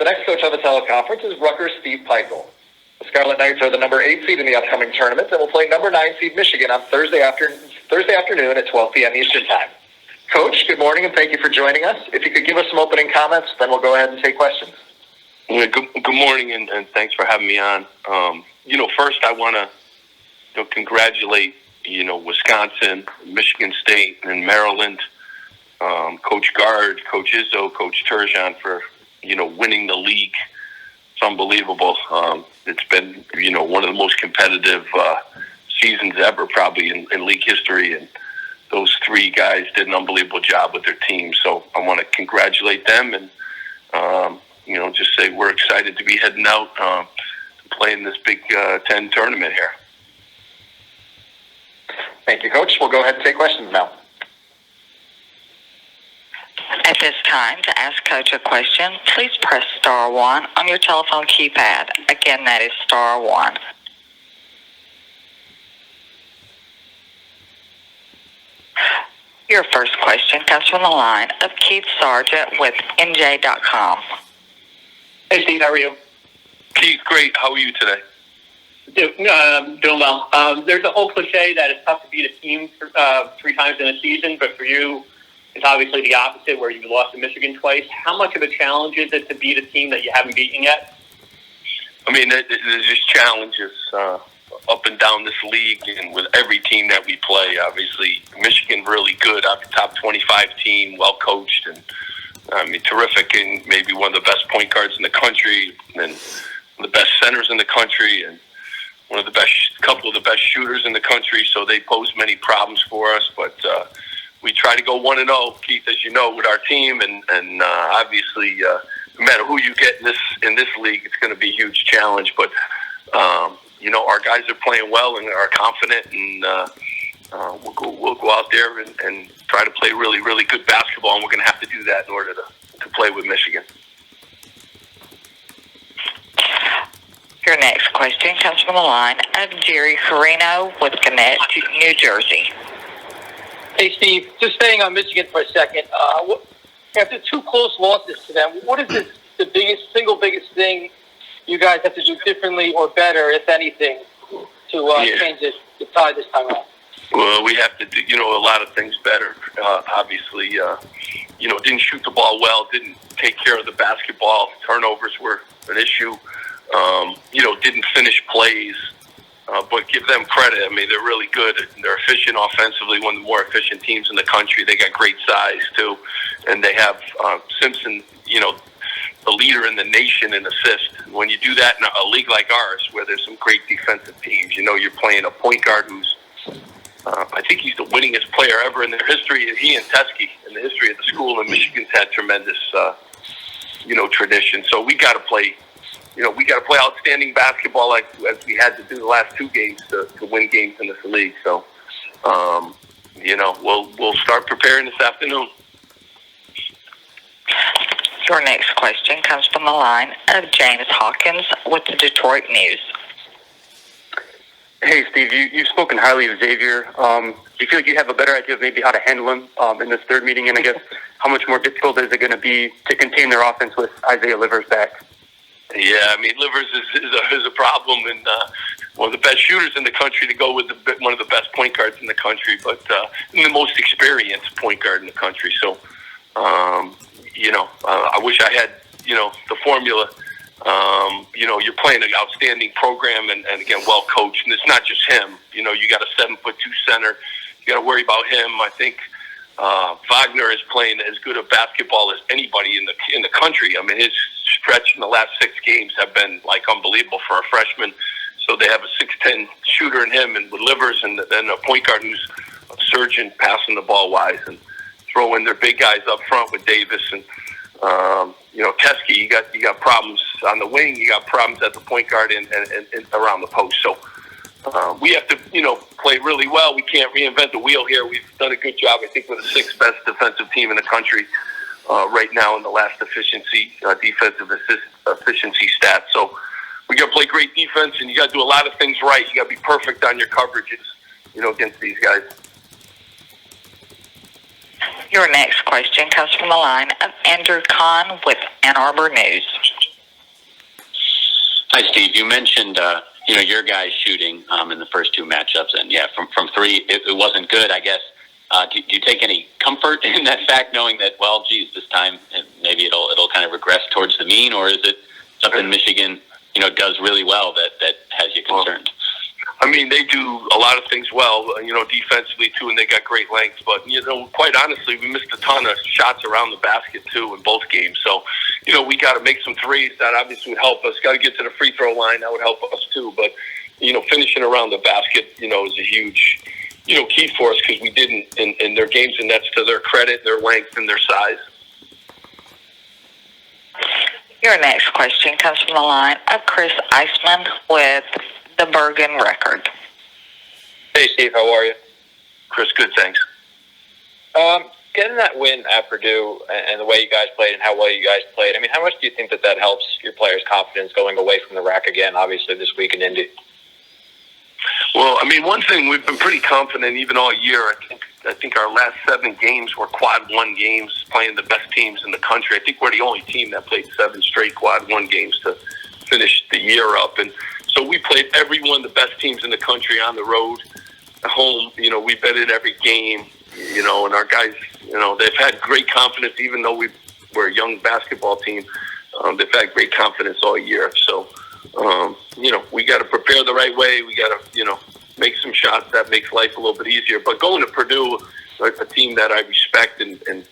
The next coach on the teleconference is Rutgers Steve Pikiell. The Scarlet Knights are the number 8 seed in the upcoming tournament and will play number 9 seed Michigan on Thursday afternoon at 12 p.m. Eastern Time. Coach, good morning and thank you for joining us. If you could give us some opening comments, then we'll go ahead and take questions. Yeah, good morning and thanks for having me on. First I want to congratulate Wisconsin, Michigan State, and Maryland, Coach Gard, Coach Izzo, Coach Turgeon for winning the league. It's unbelievable. It's been one of the most competitive seasons ever, probably in league history, and those three guys did an unbelievable job with their team. So I want to congratulate them and just say we're excited to be heading out to play in this Big Ten tournament here. Thank you, Coach. We'll go ahead and take questions now. At this time, to ask Coach a question, please press star 1 on your telephone keypad. Again, that is star 1. Your first question comes from the line of Keith Sargent with NJ.com. Hey, Steve, how are you? Keith, great. How are you today? Doing well. There's a whole cliche that it's tough to beat a team 3 times in a season, but for you, it's obviously the opposite, where you lost to Michigan twice. How much of a challenge is it to beat a team that you haven't beaten yet? I mean, there's just challenges up and down this league, and with every team that we play. Obviously, Michigan really good, top 25 team, well coached, and terrific, and maybe one of the best point guards in the country, and one of the best centers in the country, and couple of the best shooters in the country. So they pose many problems for us, but we try to go 1-0, Keith, as you know, with our team, and obviously, no matter who you get in this league, it's going to be a huge challenge. But our guys are playing well and are confident, and we'll go out there and try to play really, really good basketball, and we're going to have to do that in order to play with Michigan. Your next question comes from the line of Jerry Carino with Gannett, New Jersey. Hey, Steve, just staying on Michigan for a second. After 2 close losses to them, what is the single biggest thing you guys have to do differently or better, if anything, to change the tide this time around? Well, we have to do, a lot of things better. Obviously, didn't shoot the ball well, didn't take care of the basketball. Turnovers were an issue. Didn't finish plays. But give them credit. I mean, they're really good. They're efficient offensively, one of the more efficient teams in the country. They got great size, too. And they have Simpson, the leader in the nation in assists. When you do that in a league like ours, where there's some great defensive teams, you're playing a point guard who's, I think he's the winningest player ever in their history. He and Teskey, in the history of the school, and Michigan's had tremendous, tradition. So we got to play. We got to play outstanding basketball as we had to do the last 2 games to win games in this league. So, we'll start preparing this afternoon. Your next question comes from the line of James Hawkins with the Detroit News. Hey, Steve, you've spoken highly of Xavier. Do you feel like you have a better idea of maybe how to handle him in this third meeting? And I guess how much more difficult is it going to be to contain their offense with Isaiah Livers back? Yeah, I mean, Livers is a problem, and one of the best shooters in the country to go with one of the best point guards in the country, but the most experienced point guard in the country. So, I wish I had, the formula. You're playing an outstanding program and again, well coached, and it's not just him. You got a 7'2" center. You got to worry about him. I think Wagner is playing as good a basketball as anybody in the country. I mean, his stretch in the last 6 games have been unbelievable for a freshman. So they have a 6'10" shooter in him, and with Livers, and then a point guard who's a surgeon passing the ball wise, and throw in their big guys up front with Davis and Teskey. You got problems on the wing. You got problems at the point guard and around the post. So we have to play really well. We can't reinvent the wheel here. We've done a good job. I think we're the 6th best defensive team in the country right now in the last defensive efficiency stats. So we got to play great defense, and you got to do a lot of things right. You got to be perfect on your coverages, against these guys. Your next question comes from the line of Andrew Kahn with Ann Arbor News. Hi, Steve. You mentioned, your guys shooting in the first two matchups, and from three, it wasn't good, I guess. Do you take any comfort in that fact, knowing that, well, geez, this time maybe it'll kind of regress towards the mean, or is it something Michigan, does really well that has you concerned? I mean, they do a lot of things well, defensively too, and they got great length. But, quite honestly, we missed a ton of shots around the basket too in both games. So, we got to make some threes. That obviously would help us. Got to get to the free throw line. That would help us too. But, finishing around the basket, is a huge, key for us because we didn't in their games, and that's to their credit, their length, and their size. Your next question comes from the line of Chris Eisman with the Bergen Record. Hey, Steve, how are you? Chris, good, thanks. Getting that win at Purdue and the way you guys played and how well you guys played, I mean, how much do you think that helps your players' confidence going away from the rack again, obviously, this week in Indy? Well, I mean, one thing, we've been pretty confident even all year. I think our last 7 games were quad 1 games, playing the best teams in the country. I think we're the only team that played 7 straight quad 1 games to finish the year up. And so we played every one of the best teams in the country on the road, at home. We've been in every game, and our guys, they've had great confidence, even though we're a young basketball team. They've had great confidence all year. So, we got to prepare the right way. We got to, make some shots. That makes life a little bit easier. But going to Purdue, a team that I respect and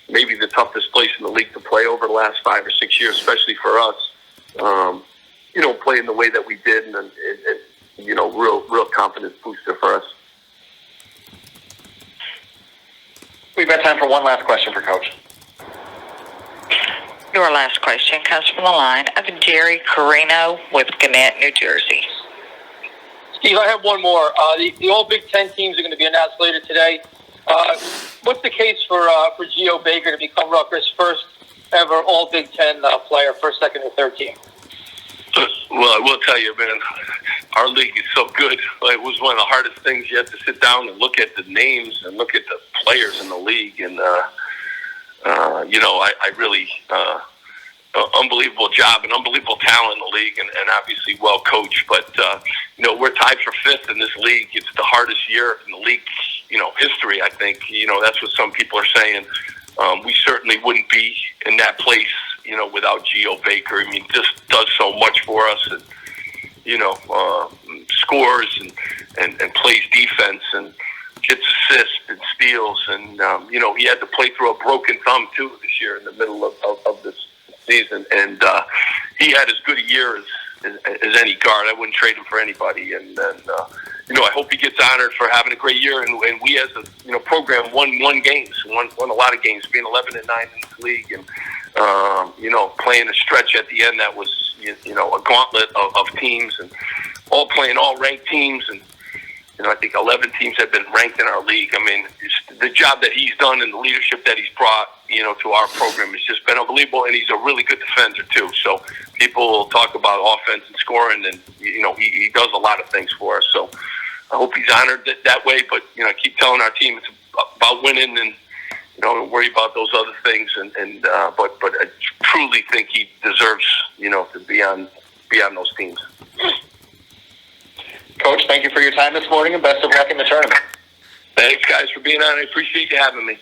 maybe the toughest place in the league to play over the last 5 or 6 years, especially for us, playing the way that we did, and real confidence booster for us. We've got time for one last question for Coach. Your last question comes from the line of Jerry Carino with Gannett, New Jersey. Steve, I have one more. The all Big Ten teams are going to be announced later today. What's the case for Gio Baker to become Rutgers' first ever all Big Ten player, first, second, or third team? Well, I will tell you, man, our league is so good. It was one of the hardest things. You had to sit down and look at the names and look at the players in the league. And, I really, unbelievable job and unbelievable talent in the league, and obviously well coached. But, we're tied for 5th in this league. It's the hardest year in the league, history, I think. That's what some people are saying. We certainly wouldn't be in that place, without Gio Baker. I mean, just does so much for us, and scores and plays defense and gets assists and steals, and he had to play through a broken thumb too this year in the middle of this season, and he had as good a year as any guard. I wouldn't trade him for anybody, and I hope he gets honored for having a great year, and we as a program won a lot of games, being 11-9 in this league, and playing a stretch at the end that was a gauntlet of teams, and all playing all ranked teams, and I think 11 teams have been ranked in our league. I mean, the job that he's done and the leadership that he's brought, to our program has just been unbelievable, and he's a really good defender too. So people talk about offense and scoring, and he does a lot of things for us. So I hope he's honored that way. But I keep telling our team it's about winning, and don't worry about those other things. But I truly think he deserves to be on those teams. Coach, thank you for your time this morning, and best of luck in the tournament. Thanks, guys, for being on. I appreciate you having me.